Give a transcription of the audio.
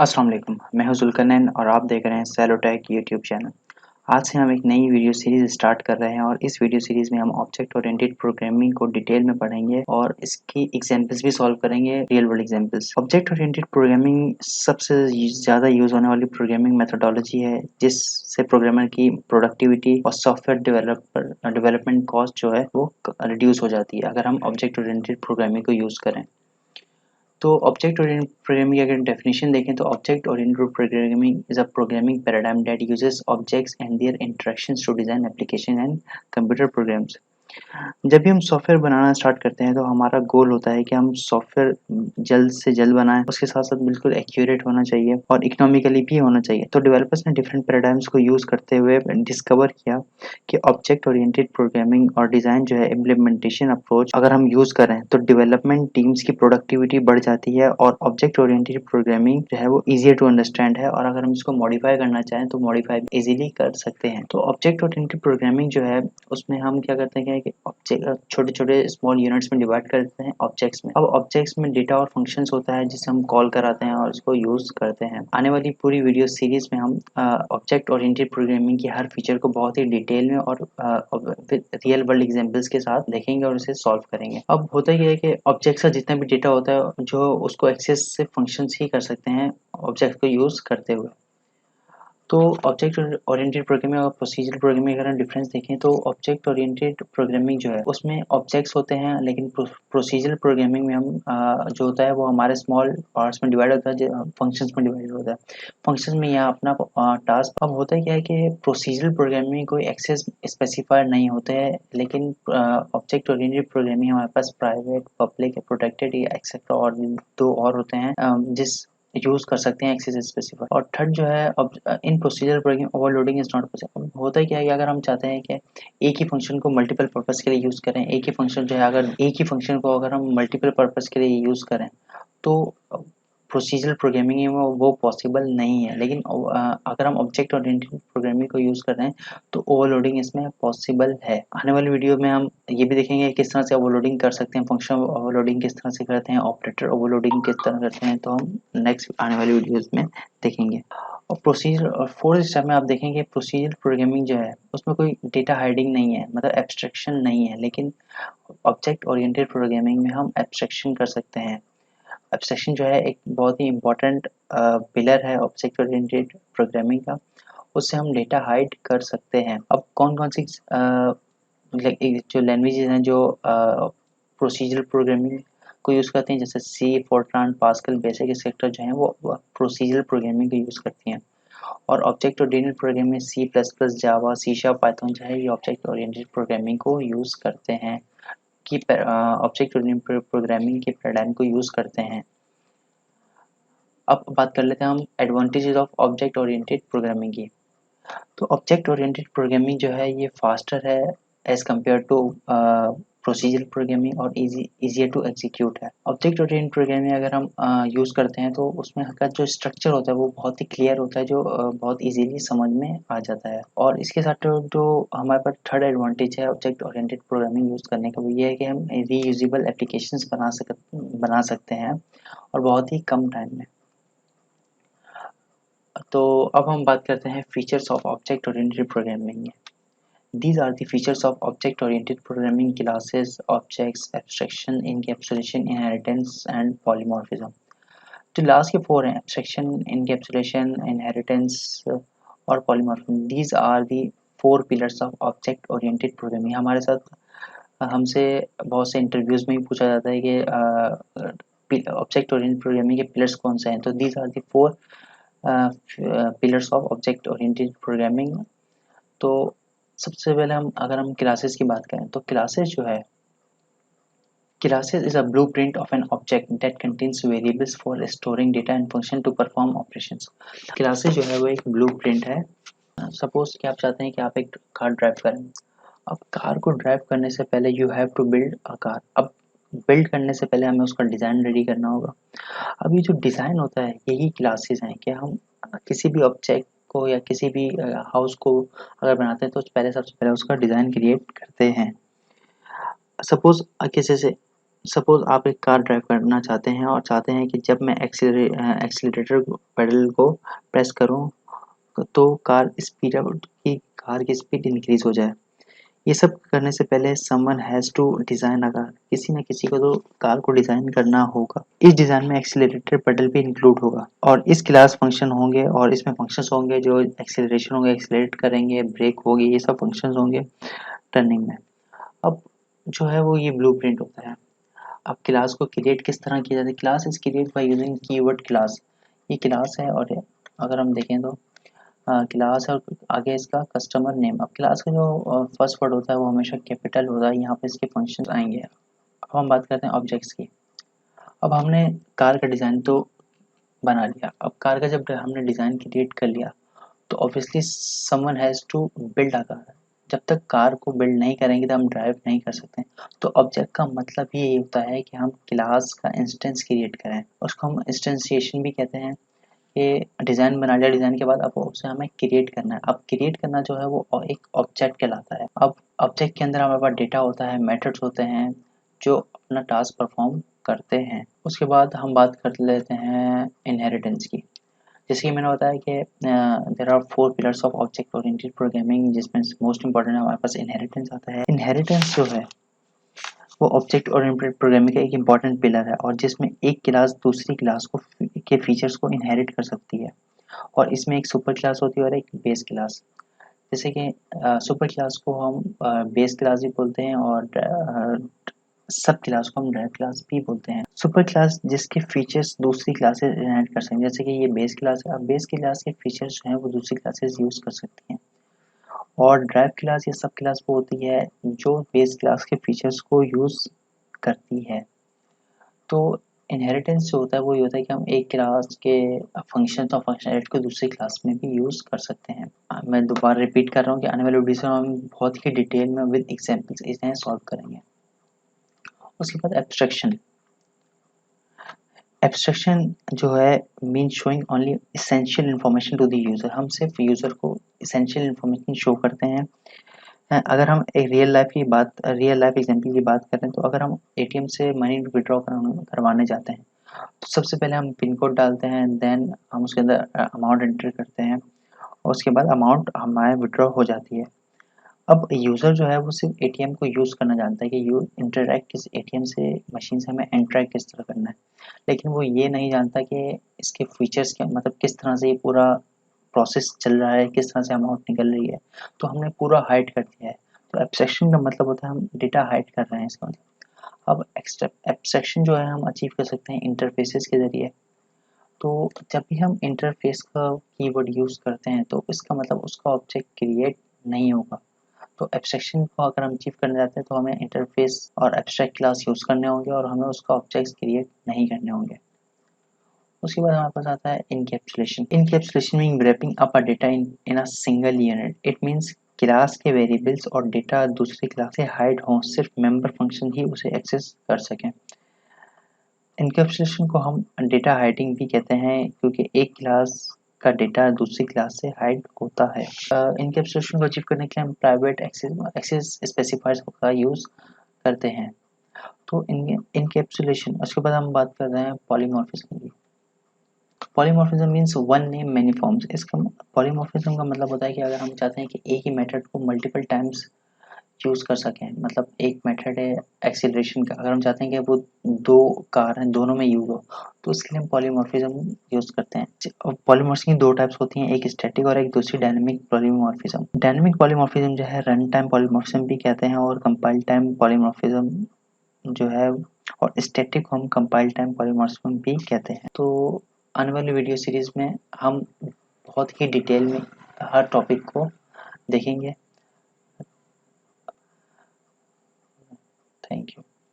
अस्सलाम वालेकुम, मैं हूं जुल्करनैन और आप देख रहे हैं सेलोटेक यूट्यूब चैनल। आज से हम एक नई वीडियो सीरीज़ स्टार्ट कर रहे हैं और इस वीडियो सीरीज़ में हम ऑब्जेक्ट ओरिएंटेड प्रोग्रामिंग को डिटेल में पढ़ेंगे और इसकी एग्जांपल्स भी सॉल्व करेंगे, real world examples. Object oriented programming सबसे ज़्यादा यूज़ होने वाली प्रोग्रामिंग मेथोडोलॉजी है, जिससे प्रोग्रामर की प्रोडक्टिविटी और सॉफ्टवेयर डेवलपमेंट कॉस्ट जो है वो रिड्यूस हो जाती है अगर हम ऑब्जेक्ट ओरिएंटेड प्रोग्रामिंग को यूज़ करें। तो ऑब्जेक्ट ओरिएंटेड प्रोग्रामिंग की अगर डेफिनेशन देखें तो object oriented programming is a programming paradigm that uses objects and their interactions to design application and computer programs. जब भी हम सॉफ्टवेयर बनाना स्टार्ट करते हैं तो हमारा गोल होता है कि हम सॉफ्टवेयर जल्द से जल्द बनाएं, उसके साथ साथ बिल्कुल एक्यूरेट होना चाहिए और इकोनॉमिकली भी होना चाहिए। तो डेवलपर्स ने डिफरेंट पैराडाइम्स को यूज़ करते हुए डिस्कवर किया कि ऑब्जेक्ट ओरिएंटेड प्रोग्रामिंग और डिज़ाइन जो है इम्प्लीमेंटेशन अप्रोच अगर हम यूज़ करें तो डेवलपमेंट टीम्स की प्रोडक्टिविटी बढ़ जाती है और ऑब्जेक्ट ओरिएंटेड प्रोग्रामिंग जो है वो ईजियर टू अंडरस्टैंड है और अगर हम इसको मॉडिफाई करना चाहें तो मॉडिफाई इजीली कर सकते हैं। तो ऑब्जेक्ट ओरिएंटेड प्रोग्रामिंग जो है उसमें हम क्या करते हैं कि ऑब्जेक्ट छोटे-छोटे स्मॉल यूनिट्स में डिवाइड कर देते हैं ऑब्जेक्ट्स में। अब ऑब्जेक्ट्स में डेटा और फंक्शंस होता है जिसे हम कॉल कराते हैं और इसको यूज़ करते हैं। आने वाली पूरी वीडियो सीरीज़ में हम ऑब्जेक्ट ओरिएंटेड प्रोग्रामिंग की हर फीचर को बहुत ही डिटेल में और रियल वर्ल्ड एग्जांपल्स के साथ देखेंगे और उसे सॉल्व करेंगे। अब होता ये है कि ऑब्जेक्ट्स का जितना भी डेटा होता है जो उसको एक्सेस सिर्फ फंक्शंस ही कर सकते हैं ऑब्जेक्ट को यूज़ करते हुए। तो ऑब्जेक्ट ओरिएंटेड प्रोग्रामिंग और प्रोसीजरल प्रोग्रामिंग अगर हम डिफरेंस देखें तो ऑब्जेक्ट ओरिएंटेड प्रोग्रामिंग जो है उसमें ऑब्जेक्ट्स होते हैं, लेकिन प्रोसीजरल प्रोग्रामिंग में हम जो होता है वो हमारे स्मॉल पार्ट्स में डिवाइड होता है, फंक्शंस में डिवाइड होता है। फंक्शंस में यहाँ अपना टास्क। अब होता क्या है कि प्रोसीजरल प्रोग्रामिंग में कोई एक्सेस स्पेसिफायर नहीं होते हैं, लेकिन ऑब्जेक्ट ओरिएंटेड प्रोग्रामिंग हमारे पास प्राइवेट, पब्लिक, प्रोटेक्टेड या एक्सेट्रा और दो और होते हैं जिस यूज़ कर सकते हैं एक्सेस स्पेसिफायर। और थर्ड जो है अब in procedural programming overloading is not possible. होता क्या है कि अगर हम चाहते हैं कि एक ही फंक्शन को मल्टीपल पर्पस के लिए यूज़ करें, एक ही फंक्शन जो है अगर एक ही फंक्शन को अगर हम मल्टीपल पर्पस के लिए यूज़ करें तो प्रोसीजरल प्रोग्रामिंग में वो पॉसिबल नहीं है। लेकिन अगर हम ऑब्जेक्ट ओरिएंटेड प्रोग्रामिंग को यूज़ कर रहे हैं तो ओवरलोडिंग इसमें पॉसिबल है। आने वाली वीडियो में हम ये भी देखेंगे किस तरह से ओवरलोडिंग कर सकते हैं, फंक्शन ओवरलोडिंग किस तरह से करते हैं, ऑपरेटर ओवरलोडिंग किस तरह करते हैं, तो हम नेक्स्ट आने वाली वीडियोज़ में देखेंगे। और प्रोसीजर और फोर्थ स्टेप में आप देखेंगे प्रोसीजरल प्रोग्रामिंग जो है उसमें कोई डेटा हाइडिंग नहीं है, मतलब एब्स्ट्रैक्शन नहीं है। लेकिन ऑब्जेक्ट ओरिएंटेड प्रोग्रामिंग में हम एब्स्ट्रैक्शन कर सकते हैं। एब्स्ट्रैक्शन जो है एक बहुत ही इम्पोर्टेंट पिलर है ऑब्जेक्ट ओरिएंटेड प्रोग्रामिंग का। उससे हम डेटा हाइड कर सकते हैं। अब कौन-कौन सी जो लैंग्वेजेस हैं जो प्रोसीजरल प्रोग्रामिंग को यूज़ करती हैं, जैसे सी, फोरट्रान, पास्कल, बेसिक एक्सेट्रा जो हैं वो प्रोसीजरल प्रोग्रामिंग को यूज़ करती हैं। और ऑब्जेक्ट ओरिएंटेड प्रोग्रामिंग में सी प्लस प्लस, जावा, सी शार्प, पाइथन जो है ये ऑब्जेक्ट ओरिएंटेड प्रोग्रामिंग को यूज़ करते हैं कि ऑब्जेक्ट ओरिएंटेड प्रोग्रामिंग के पैराडाइम को यूज़ करते हैं। अब बात कर लेते हैं हम advantages of object oriented programming की। तो ऑब्जेक्ट ओरिएंटेड प्रोग्रामिंग जो है ये फास्टर है as compared to procedural programming और ईज़ियर टू एग्जीक्यूट है। ऑब्जेक्ट ओरिएंटेड प्रोग्रामिंग अगर हम यूज़ करते हैं तो उसमें का जो स्ट्रक्चर होता है वो बहुत ही क्लियर होता है, जो बहुत ईज़िली समझ में आ जाता है। और इसके साथ जो हमारे पास थर्ड एडवांटेज है ऑब्जेक्ट ओरिएंटेड प्रोग्रामिंग यूज़ करने का, वो ये है कि हम रीयूजेबल एप्लीकेशंस बना सकते हैं और बहुत ही कम टाइम में। तो अब हम बात करते हैं features of object oriented programming. These are the features of object-oriented programming: classes, objects, abstraction, encapsulation, inheritance, and polymorphism. तो लास्ट के फोर हैं abstraction, encapsulation, inheritance और polymorphism. These are the four pillars of object-oriented programming. हमारे साथ हमसे बहुत से interviews में भी पूछा जाता है कि ऑब्जेक्ट ओरिएंटेड प्रोग्रामिंग के पिलर्स कौन से हैं। तो these are the four pillars of object oriented programming. तो सबसे पहले हम क्लासेस की बात करें तो क्लासेस जो है, classes is a blueprint of an object that contains variables for storing data and function to perform operations. Classes जो है वो एक ब्लूप्रिंट है। सपोज कि आप चाहते हैं कि आप एक कार ड्राइव करें। अब कार को ड्राइव करने से पहले you have to build a car. अब बिल्ड करने से पहले हमें उसका डिज़ाइन रेडी करना होगा। अब ये जो डिज़ाइन होता है यही क्लासेस हैं कि हम किसी भी ऑब्जेक्ट को या किसी भी हाउस को अगर बनाते हैं तो पहले सबसे पहले उसका डिज़ाइन क्रिएट करते हैं। सपोज किसी से सपोज आप एक कार ड्राइव करना चाहते हैं और चाहते हैं कि जब मैं एक्सीलरेटर पेडल को प्रेस करूं तो कार की स्पीड इंक्रीज हो जाए। ये सब करने से पहले someone has to design a car, किसी न किसी को तो कार को डिज़ाइन करना होगा। इस डिज़ाइन में एक्सीलरेटर पेडल भी इंक्लूड होगा और इस क्लास फंक्शन होंगे और इसमें फंक्शंस होंगे जो एक्सीलरेशन होंगे, एक्सीलरेट करेंगे, ब्रेक होगी, ये सब फंक्शंस होंगे टर्निंग में। अब जो है वो ये ब्लूप्रिंट होता है। अब क्लास को क्रिएट किस तरह किया जाता है? Class is create by using keyword class. ये क्लास है और अगर हम देखें तो क्लास है और आगे इसका कस्टमर नेम। अब क्लास का जो फर्स्ट वर्ड होता है वो हमेशा कैपिटल होता है, यहाँ पे इसके फंक्शंस आएंगे। अब हम बात करते हैं ऑब्जेक्ट्स की। अब हमने कार का डिज़ाइन तो बना लिया। अब कार का जब हमने डिज़ाइन क्रिएट कर लिया तो obviously someone has to build a car. जब तक कार को बिल्ड नहीं करेंगे तो हम ड्राइव नहीं कर सकते। तो ऑब्जेक्ट का मतलब ही यही होता है कि हम क्लास का इंस्टेंस क्रिएट करें, उसको हम इंस्टेंसिएशन भी कहते हैं। ये डिज़ाइन बना लिया, डिज़ाइन के बाद अब उसे हमें क्रिएट करना है। अब क्रिएट करना जो है वो एक ऑब्जेक्ट कहलाता है। अब ऑब्जेक्ट के अंदर हमारे पास डेटा होता है, मेथड्स होते हैं जो अपना टास्क परफॉर्म करते हैं। उसके बाद हम बात कर लेते हैं इनहेरिटेंस की। जैसे कि मैंने बताया कि there are 4 pillars of object oriented programming, जिसमें मोस्ट इंपॉर्टेंट हमारे पास इनहेरिटेंस आता है। इनहेरिटेंस जो है वो ऑब्जेक्ट ओरिएंटेड प्रोग्रामिंग का एक इंपॉर्टेंट पिलर है और जिसमें एक क्लास दूसरी क्लास को के फीचर्स को इनहेरिट कर सकती है और इसमें एक सुपर क्लास होती है और एक बेस क्लास। जैसे कि सुपर क्लास को हम बेस क्लास भी बोलते हैं और सब क्लास को हम ड्राइव क्लास भी बोलते हैं। सुपर क्लास जिसके फीचर्स दूसरी क्लासेस इनहेरिट कर सकते हैं, जैसे कि ये बेस क्लास है। अब बेस क्लास के फीचर्स जो हैं वो दूसरी क्लासेस यूज़ कर सकती हैं और ड्राइव क्लास या सब क्लास वो होती है जो बेस क्लास के फीचर्स को यूज़ करती है। तो इनहेरिटेंस जो होता है वो ये होता है कि हम एक क्लास के फंक्शंस और फंक्शनैलिटी को दूसरी क्लास में भी यूज़ कर सकते हैं। मैं दोबारा रिपीट कर रहा हूँ कि आने वाले वीडियोस में हम बहुत ही डिटेल में विद एग्जांपल्स इन्हें सॉल्व करेंगे। उसके बाद एब्स्ट्रैक्शन। एब्स्ट्रैक्शन जो है mean showing only essential information to the user. हम सिर्फ यूज़र को एसेंशियल इन्फॉर्मेशन शो करते हैं। अगर हम एक रियल लाइफ एग्जांपल की बात करें तो अगर हम एटीएम से मनी विड्रॉ करवाने जाते हैं तो सबसे पहले हम पिन कोड डालते हैं, देन हम उसके अंदर अमाउंट एंटर करते हैं और उसके बाद अमाउंट हमारे विड्रॉ हो जाती है। अब यूज़र जो है वो सिर्फ एटीएम को यूज़ करना जानता है कि यू इंटरैक्ट किस एटीएम से मशीन से हमें इंटरैक्ट किस तरह करना है, लेकिन वो ये नहीं जानता कि इसके फीचर्स क्या, मतलब किस तरह से ये पूरा प्रोसेस चल रहा है, किस तरह से अमाउंट निकल रही है। तो हमने पूरा हाइड कर दिया है। तो एब्स्ट्रैक्शन का मतलब होता है हम डेटा हाइड कर रहे हैं इसका मतलब। अब एब्स्ट्रैक्शन जो है हम अचीव कर सकते हैं इंटरफेसेस के ज़रिए। तो जब भी हम इंटरफेस का कीवर्ड यूज़ करते हैं तो इसका मतलब उसका ऑब्जेक्ट क्रिएट नहीं होगा। तो एब्स्ट्रैक्शन को अगर हम अचीव करना चाहते हैं तो हमें इंटरफेस और एब्स्ट्रैक्ट क्लास यूज़ करने होंगे और हमें उसका ऑब्जेक्ट्स क्रिएट नहीं करने होंगे। उसके बाद हमारे पास आता है encapsulation. Encapsulation mean wrapping up a data in a single unit. It means class के वेरिएबल्स और डेटा दूसरी क्लास से हाइड हों, सिर्फ मेंबर फंक्शन ही उसे एक्सेस कर सकें। इनकैप्सुलेशन को हम डेटा हाइडिंग भी कहते हैं क्योंकि एक क्लास का डेटा दूसरी क्लास से हाइड होता है। इनकैप्सुलेशन को अचीव करने के लिए हम प्राइवेट एक्सेस स्पेसिफायर्स का यूज़ करते हैं। तो इनकैप्सुलेशन, उसके बाद हम बात कर रहे हैं पॉलीमॉर्फिज्म की। Polymorphism means one name many forms. इसका पॉलीमॉर्फिज्म का मतलब होता है कि अगर हम चाहते हैं कि एक ही मेथड को मल्टीपल टाइम्स यूज़ कर सकें, मतलब एक मेथड है एक्सीलरेशन का, अगर हम चाहते हैं कि वो दो कार हैं दोनों में यूज़ हो तो इसके लिए हम पॉलीमॉर्फिज्म यूज़ करते हैं। पॉलीमॉर्फिज्म की दो टाइप्स होती हैं, एक स्टैटिक और एक दूसरी डायनेमिक पॉलीमॉर्फिज्म। डायनेमिक पॉलीमॉर्फिज्म जो है रन टाइम पॉलीमॉर्फिज्म भी कहते हैं और कंपाइल टाइम पॉलीमॉर्फिज्म जो है, और स्टैटिक को हम कंपाइल टाइम पॉलीमॉर्फिज्म भी कहते हैं। तो आने वाली वीडियो सीरीज में हम बहुत ही डिटेल में हर टॉपिक को देखेंगे। Thank you.